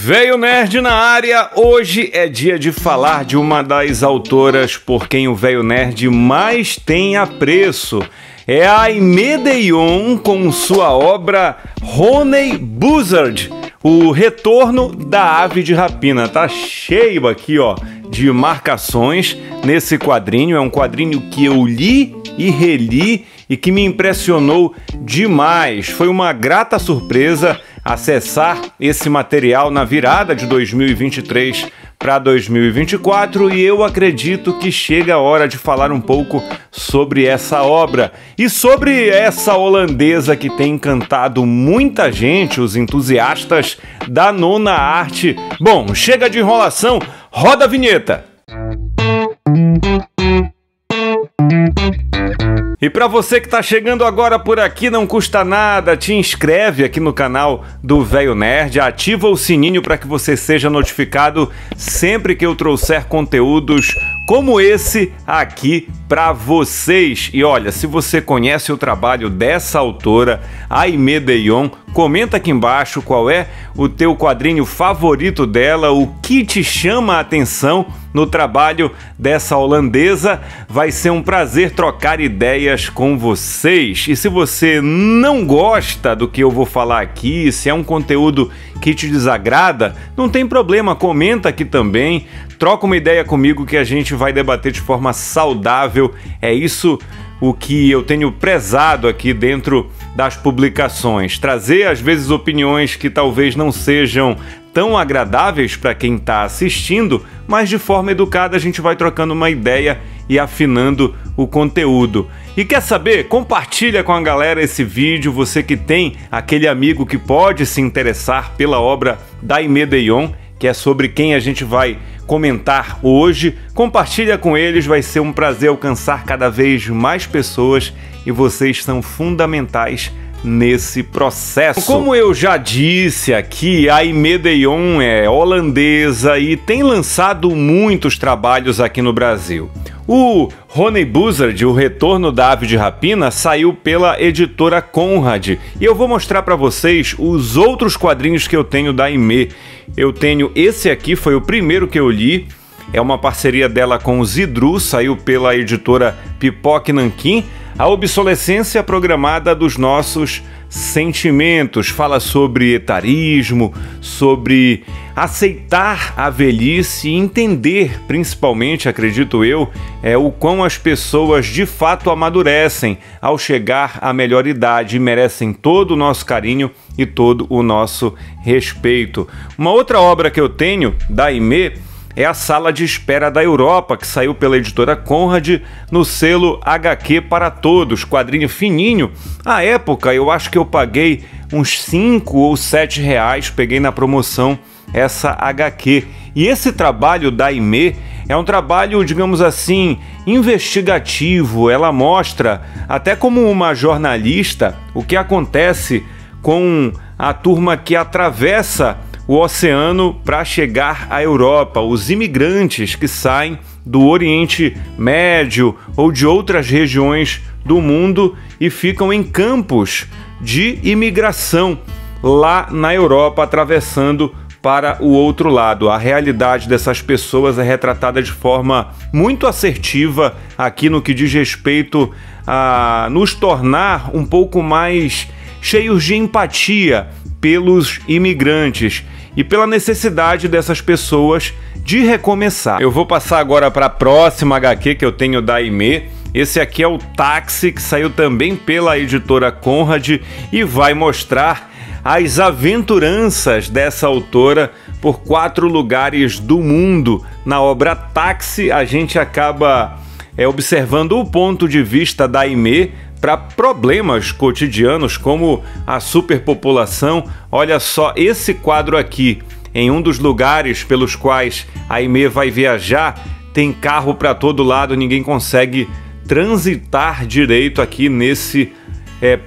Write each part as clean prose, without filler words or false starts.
Veio Nerd na área, hoje é dia de falar de uma das autoras por quem o Veio Nerd mais tem apreço. É a Aimee Deyon com sua obra Honey Buzzard, o retorno da ave de rapina. Tá cheio aqui, ó, de marcações nesse quadrinho. É um quadrinho que eu li e reli e que me impressionou demais. Foi uma grata surpresa acessar esse material na virada de 2023 para 2024 e eu acredito que chega a hora de falar um pouco sobre essa obra e sobre essa holandesa que tem encantado muita gente, os entusiastas da nona arte. Bom, chega de enrolação, roda a vinheta! E para você que está chegando agora por aqui, não custa nada, te inscreve aqui no canal do Veio Nerd, ativa o sininho para que você seja notificado sempre que eu trouxer conteúdos como esse aqui para vocês. E olha, se você conhece o trabalho dessa autora, Aimee Deyon, comenta aqui embaixo qual é o teu quadrinho favorito dela, o que te chama a atenção no trabalho dessa holandesa. Vai ser um prazer trocar ideias com vocês. E se você não gosta do que eu vou falar aqui, se é um conteúdo que te desagrada, não tem problema, comenta aqui também, troca uma ideia comigo que a gente vai debater de forma saudável. É isso o que eu tenho prezado aqui dentro das publicações, trazer às vezes opiniões que talvez não sejam tão agradáveis para quem está assistindo, mas de forma educada a gente vai trocando uma ideia e afinando o conteúdo. E quer saber? Compartilha com a galera esse vídeo, você que tem aquele amigo que pode se interessar pela obra da Aimee Deyon, que é sobre quem a gente vai comentar hoje. Compartilha com eles, vai ser um prazer alcançar cada vez mais pessoas e vocês são fundamentais nesse processo. Como eu já disse aqui, a Aimee Deyon é holandesa e tem lançado muitos trabalhos aqui no Brasil. O Honey Buzzard, o retorno da ave de rapina, saiu pela editora Conrad e eu vou mostrar para vocês os outros quadrinhos que eu tenho da Aimee. Eu tenho esse aqui, foi o primeiro que eu li, é uma parceria dela com o Zidru, saiu pela editora Pipoque Nanquim. A obsolescência programada dos nossos sentimentos, fala sobre etarismo, sobre aceitar a velhice e entender, principalmente, acredito eu, o quão as pessoas de fato amadurecem ao chegar à melhor idade e merecem todo o nosso carinho e todo o nosso respeito. Uma outra obra que eu tenho da Aimee é a Sala de Espera da Europa, que saiu pela editora Conrad no selo HQ para Todos, quadrinho fininho. À época eu acho que eu paguei uns 5 ou 7 reais, peguei na promoção essa HQ. E esse trabalho da Aimee é um trabalho, digamos assim, investigativo. Ela mostra, até como uma jornalista, o que acontece com a turma que atravessa o oceano para chegar à Europa, os imigrantes que saem do Oriente Médio ou de outras regiões do mundo e ficam em campos de imigração lá na Europa, atravessando para o outro lado. A realidade dessas pessoas é retratada de forma muito assertiva aqui no que diz respeito a nos tornar um pouco mais cheios de empatia pelos imigrantes e pela necessidade dessas pessoas de recomeçar. Eu vou passar agora para a próxima HQ que eu tenho da Aimee. Esse aqui é o Táxi, que saiu também pela editora Conrad e vai mostrar as aventuranças dessa autora por 4 lugares do mundo. Na obra Táxi, a gente acaba observando o ponto de vista da Aimee para problemas cotidianos como a superpopulação. Olha só esse quadro aqui, em um dos lugares pelos quais a Aimee vai viajar, tem carro para todo lado, ninguém consegue transitar direito aqui nesse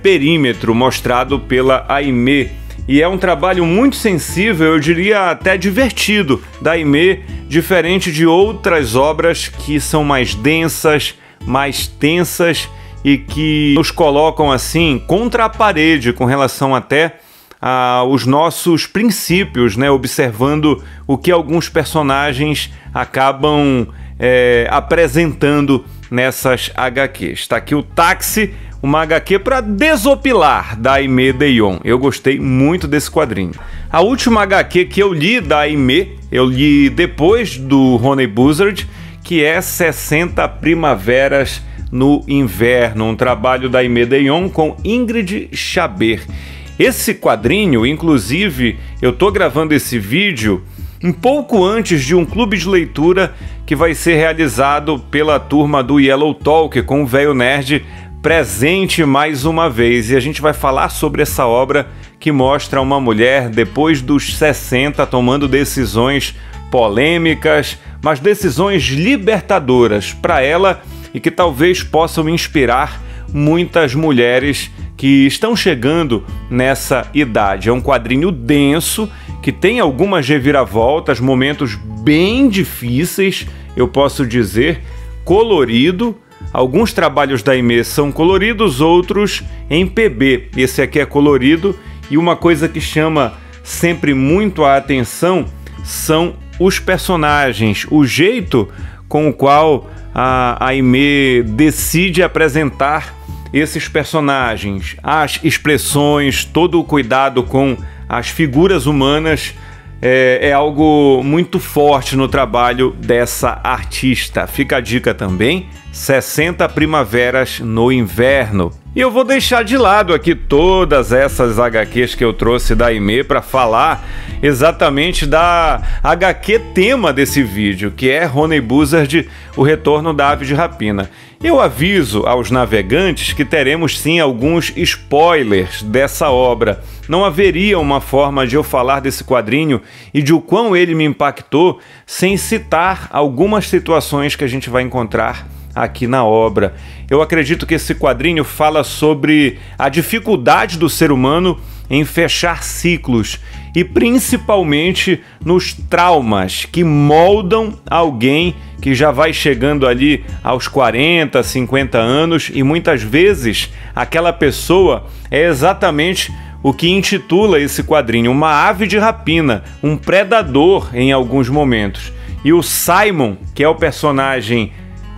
perímetro mostrado pela Aimee. E é um trabalho muito sensível, eu diria até divertido, da Aimee, diferente de outras obras que são mais densas, mais tensas e que nos colocam assim contra a parede com relação até os nossos princípios, né? Observando o que alguns personagens acabam apresentando nessas HQs. Está aqui o Táxi, uma HQ para desopilar da Aimee Deyon. Eu gostei muito desse quadrinho. A última HQ que eu li da Aimee, eu li depois do Honey Buzzard, que é 60 Primaveras no Inverno, um trabalho da Aimee Deyon com Ingrid Chaber. Esse quadrinho, inclusive, eu tô gravando esse vídeo um pouco antes de um clube de leitura que vai ser realizado pela turma do Yellow Talk, com o Velho Nerd presente mais uma vez. E a gente vai falar sobre essa obra que mostra uma mulher depois dos 60 tomando decisões polêmicas, mas decisões libertadoras para ela e que talvez possam inspirar muitas mulheres que estão chegando nessa idade. É um quadrinho denso, que tem algumas reviravoltas, momentos bem difíceis, eu posso dizer, colorido. Alguns trabalhos da Aimee são coloridos, outros em PB. Esse aqui é colorido, e uma coisa que chama sempre muito a atenção são os personagens, o jeito com o qual a Aimee decide apresentar esses personagens, as expressões, todo o cuidado com as figuras humanas é algo muito forte no trabalho dessa artista. Fica a dica também, 60 Primaveras no Inverno. E eu vou deixar de lado aqui todas essas HQs que eu trouxe da Aimee para falar exatamente da HQ tema desse vídeo, que é Honey Buzzard, o retorno da ave de rapina. Eu aviso aos navegantes que teremos sim alguns spoilers dessa obra. Não haveria uma forma de eu falar desse quadrinho e de o quão ele me impactou sem citar algumas situações que a gente vai encontrar aqui na obra. Eu acredito que esse quadrinho fala sobre a dificuldade do ser humano em fechar ciclos e principalmente nos traumas que moldam alguém que já vai chegando ali aos 40, 50 anos, e muitas vezes aquela pessoa é exatamente o que intitula esse quadrinho, uma ave de rapina, um predador em alguns momentos. E o Simon, que é o personagem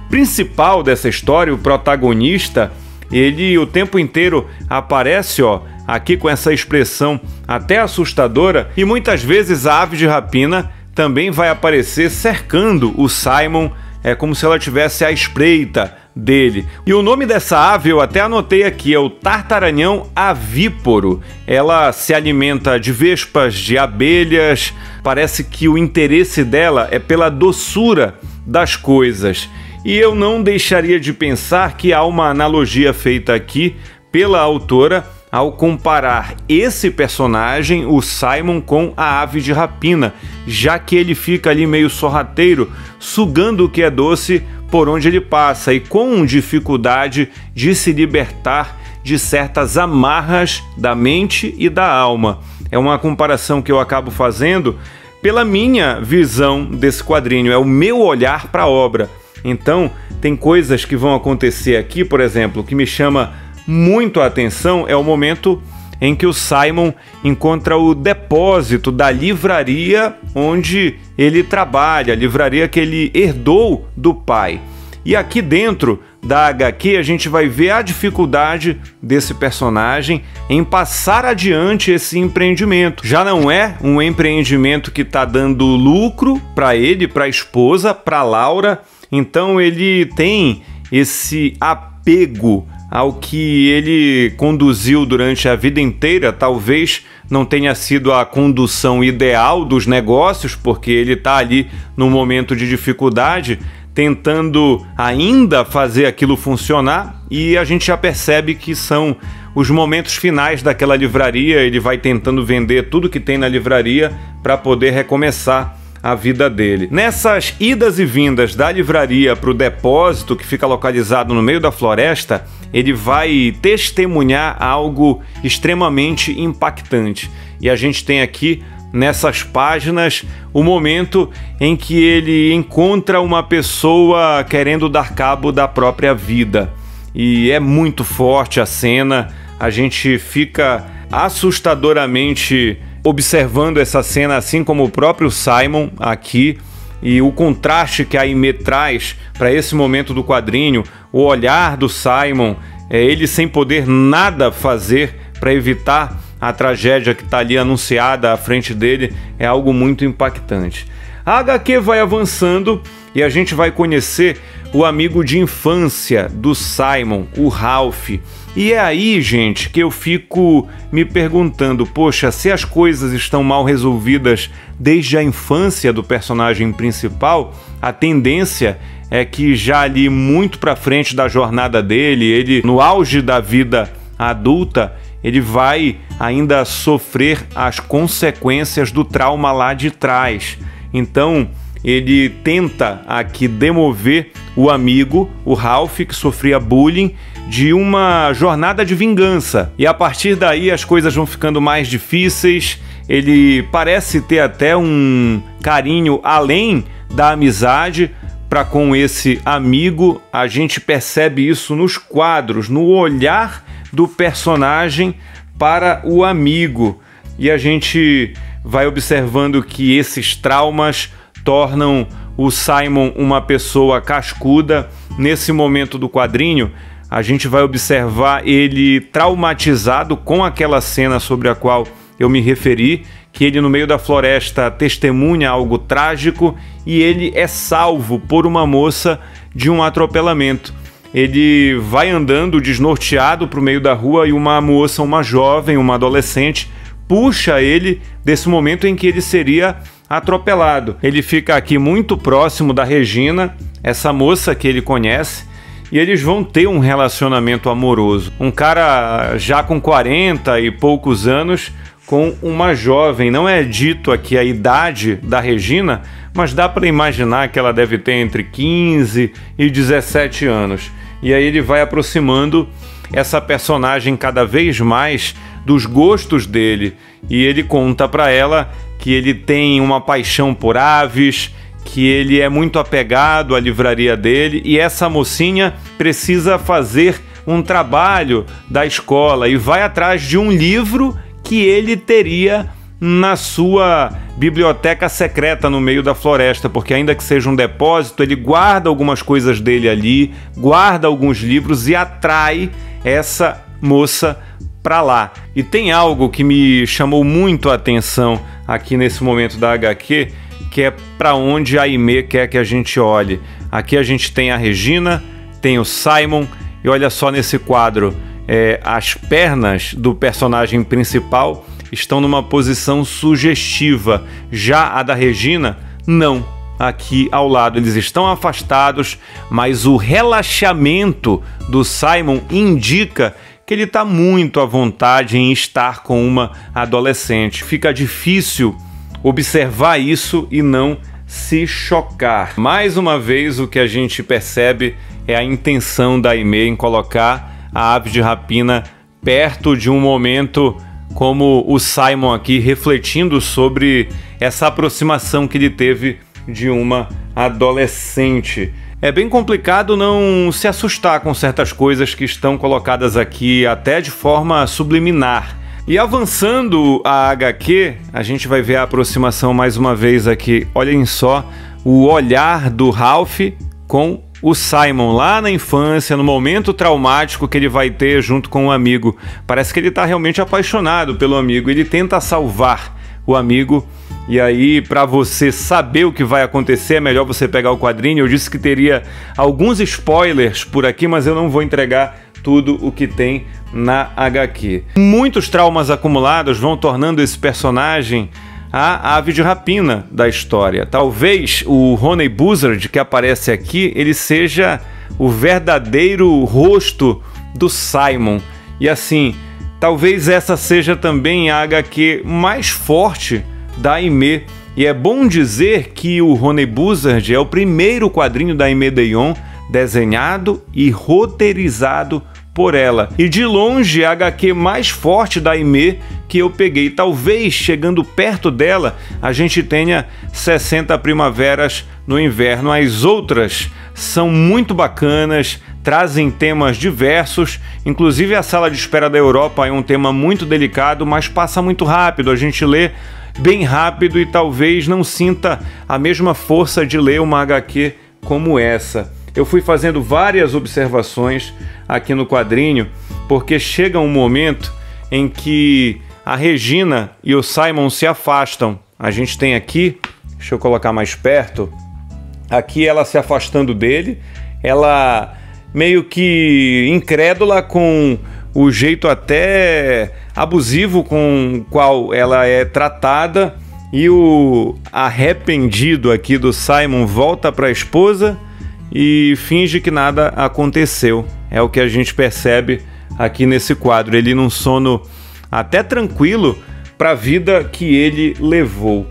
principal dessa história, o protagonista, ele o tempo inteiro aparece, aqui com essa expressão até assustadora, e muitas vezes a ave de rapina também vai aparecer cercando o Simon, é como se ela tivesse à espreita dele. E o nome dessa ave eu até anotei aqui, é o tartaranhão avíporo. Ela se alimenta de vespas, de abelhas, parece que o interesse dela é pela doçura das coisas. E eu não deixaria de pensar que há uma analogia feita aqui pela autora ao comparar esse personagem, o Simon, com a ave de rapina, já que ele fica ali meio sorrateiro, sugando o que é doce por onde ele passa e com dificuldade de se libertar de certas amarras da mente e da alma. É uma comparação que eu acabo fazendo pela minha visão desse quadrinho, é o meu olhar para a obra. Então, tem coisas que vão acontecer aqui, por exemplo, que me chama muito a atenção é o momento em que o Simon encontra o depósito da livraria onde ele trabalha, a livraria que ele herdou do pai. E aqui dentro da HQ a gente vai ver a dificuldade desse personagem em passar adiante esse empreendimento. Já não é um empreendimento que está dando lucro para ele, para a esposa, para Laura. Então ele tem esse apego ao que ele conduziu durante a vida inteira. Talvez não tenha sido a condução ideal dos negócios, porque ele está ali num momento de dificuldade, tentando ainda fazer aquilo funcionar, e a gente já percebe que são os momentos finais daquela livraria. Ele vai tentando vender tudo que tem na livraria para poder recomeçar a vida dele. Nessas idas e vindas da livraria para o depósito, que fica localizado no meio da floresta, ele vai testemunhar algo extremamente impactante. E a gente tem aqui nessas páginas o momento em que ele encontra uma pessoa querendo dar cabo da própria vida. E é muito forte a cena, a gente fica assustadoramente observando essa cena, assim como o próprio Simon aqui, e o contraste que a Aimee traz para esse momento do quadrinho, o olhar do Simon, ele sem poder nada fazer para evitar a tragédia que está ali anunciada à frente dele, é algo muito impactante. A HQ vai avançando e a gente vai conhecer o amigo de infância do Simon, o Ralph. E é aí, gente, que eu fico me perguntando, poxa, se as coisas estão mal resolvidas desde a infância do personagem principal, a tendência é que já ali muito pra frente da jornada dele, ele no auge da vida adulta, ele vai ainda sofrer as consequências do trauma lá de trás. Então, ele tenta aqui demover o amigo, o Ralph, que sofria bullying, de uma jornada de vingança. E a partir daí as coisas vão ficando mais difíceis, ele parece ter até um carinho além da amizade para com esse amigo. A gente percebe isso nos quadros, no olhar do personagem para o amigo. E a gente vai observando que esses traumas tornam o Simon uma pessoa cascuda. Nesse momento do quadrinho, a gente vai observar ele traumatizado com aquela cena sobre a qual eu me referi, que ele no meio da floresta testemunha algo trágico e ele é salvo por uma moça de um atropelamento. Ele vai andando desnorteado para o meio da rua e uma moça, uma jovem, uma adolescente, puxa ele desse momento em que ele seria atropelado. Ele fica aqui muito próximo da Regina, essa moça que ele conhece, e eles vão ter um relacionamento amoroso. Um cara já com 40 e poucos anos com uma jovem. Não é dito aqui a idade da Regina, mas dá para imaginar que ela deve ter entre 15 e 17 anos. E aí ele vai aproximando essa personagem cada vez mais dos gostos dele. E ele conta para ela que ele tem uma paixão por aves, que ele é muito apegado à livraria dele, e essa mocinha precisa fazer um trabalho da escola e vai atrás de um livro que ele teria na sua biblioteca secreta no meio da floresta, porque ainda que seja um depósito, ele guarda algumas coisas dele ali, guarda alguns livros e atrai essa moça para lá. E tem algo que me chamou muito a atenção aqui nesse momento da HQ, que é para onde a Aimee quer que a gente olhe. Aqui a gente tem a Regina, tem o Simon, e olha só nesse quadro, as pernas do personagem principal estão numa posição sugestiva. Já a da Regina, não. Aqui ao lado eles estão afastados, mas o relaxamento do Simon indica que ele está muito à vontade em estar com uma adolescente. Fica difícil observar isso e não se chocar. Mais uma vez, o que a gente percebe é a intenção da Aimee em colocar a ave de rapina perto de um momento como o Simon aqui, refletindo sobre essa aproximação que ele teve de uma adolescente. É bem complicado não se assustar com certas coisas que estão colocadas aqui até de forma subliminar. E avançando a HQ, a gente vai ver a aproximação mais uma vez aqui. Olhem só o olhar do Ralph com o Simon lá na infância, no momento traumático que ele vai ter junto com o amigo. Parece que ele está realmente apaixonado pelo amigo. Ele tenta salvar o amigo. E aí, para você saber o que vai acontecer, é melhor você pegar o quadrinho. Eu disse que teria alguns spoilers por aqui, mas eu não vou entregar tudo o que tem na HQ. Muitos traumas acumulados vão tornando esse personagem a ave de rapina da história. Talvez o Honey Buzzard que aparece aqui, ele seja o verdadeiro rosto do Simon. E assim, talvez essa seja também a HQ mais forte da Aimee. E é bom dizer que o Honey Buzzard é o primeiro quadrinho da Aimee Deyon desenhado e roteirizado por ela. E de longe a HQ mais forte da Aimee que eu peguei. Talvez chegando perto dela a gente tenha 60 Primaveras no Inverno. As outras são muito bacanas, trazem temas diversos, inclusive a Sala de Espera da Europa é um tema muito delicado, mas passa muito rápido, a gente lê bem rápido e talvez não sinta a mesma força de ler uma HQ como essa. Eu fui fazendo várias observações aqui no quadrinho, porque chega um momento em que a Regina e o Simon se afastam. A gente tem aqui, deixa eu colocar mais perto, aqui ela se afastando dele, ela meio que incrédula com o jeito até abusivo com o qual ela é tratada, e o arrependido aqui do Simon volta para a esposa e finge que nada aconteceu. É o que a gente percebe aqui nesse quadro, ele num sono até tranquilo para a vida que ele levou.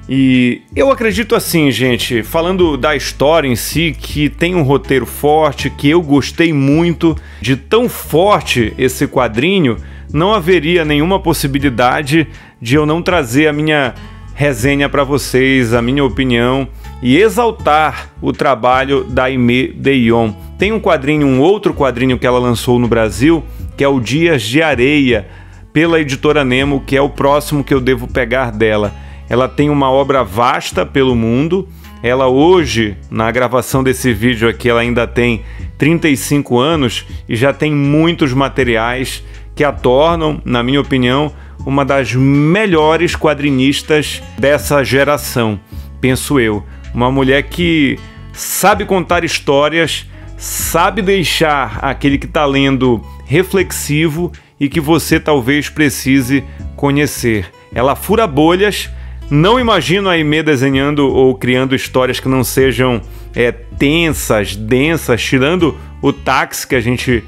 E eu acredito assim, gente, falando da história em si, que tem um roteiro forte, que eu gostei muito, de tão forte esse quadrinho, não haveria nenhuma possibilidade de eu não trazer a minha resenha para vocês, a minha opinião e exaltar o trabalho da Aimee Deyon. Tem um outro quadrinho que ela lançou no Brasil, que é o Dias de Areia, pela editora Nemo, que é o próximo que eu devo pegar dela. Ela tem uma obra vasta pelo mundo. Ela hoje, na gravação desse vídeo aqui, ela ainda tem 35 anos e já tem muitos materiais que a tornam, na minha opinião, uma das melhores quadrinistas dessa geração, penso eu. Uma mulher que sabe contar histórias, sabe deixar aquele que está lendo reflexivo e que você talvez precise conhecer. Ela fura bolhas. Não imagino a Aimee desenhando ou criando histórias que não sejam tensas, densas, tirando o táxi que a gente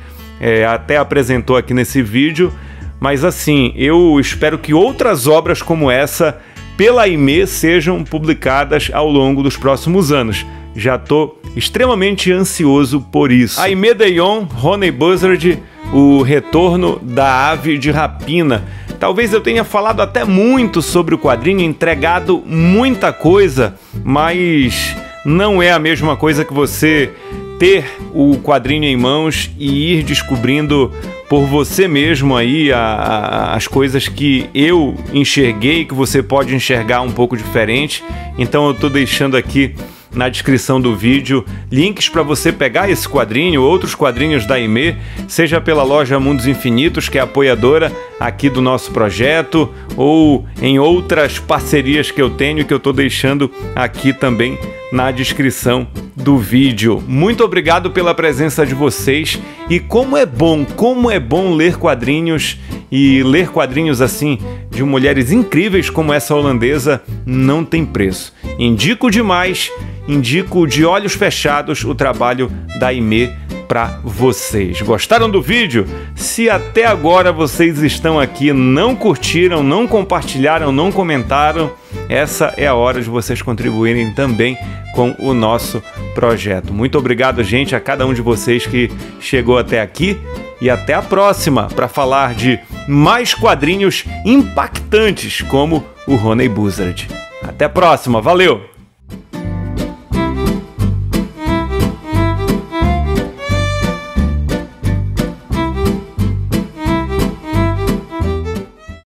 até apresentou aqui nesse vídeo. Mas assim, eu espero que outras obras como essa, pela Aimee, sejam publicadas ao longo dos próximos anos. Já estou extremamente ansioso por isso. Aimee Deyon, Honey Buzzard, o retorno da ave de rapina. Talvez eu tenha falado até muito sobre o quadrinho, entregado muita coisa, mas não é a mesma coisa que você ter o quadrinho em mãos e ir descobrindo por você mesmo aí as coisas que eu enxerguei, que você pode enxergar um pouco diferente. Então eu estou deixando aqui na descrição do vídeo links para você pegar esse quadrinho, outros quadrinhos da Aimee, seja pela loja Mundos Infinitos, que é apoiadora aqui do nosso projeto, ou em outras parcerias que eu tenho, que eu estou deixando aqui também na descrição do vídeo. Muito obrigado pela presença de vocês, e como é bom ler quadrinhos, e ler quadrinhos assim de mulheres incríveis como essa holandesa não tem preço. Indico demais, indico de olhos fechados o trabalho da Aimee para vocês. Gostaram do vídeo? Se até agora vocês estão aqui, não curtiram, não compartilharam, não comentaram, essa é a hora de vocês contribuírem também com o nosso projeto. Muito obrigado, gente, a cada um de vocês que chegou até aqui, e até a próxima para falar de mais quadrinhos impactantes como o Honey Buzzard. Até a próxima, valeu!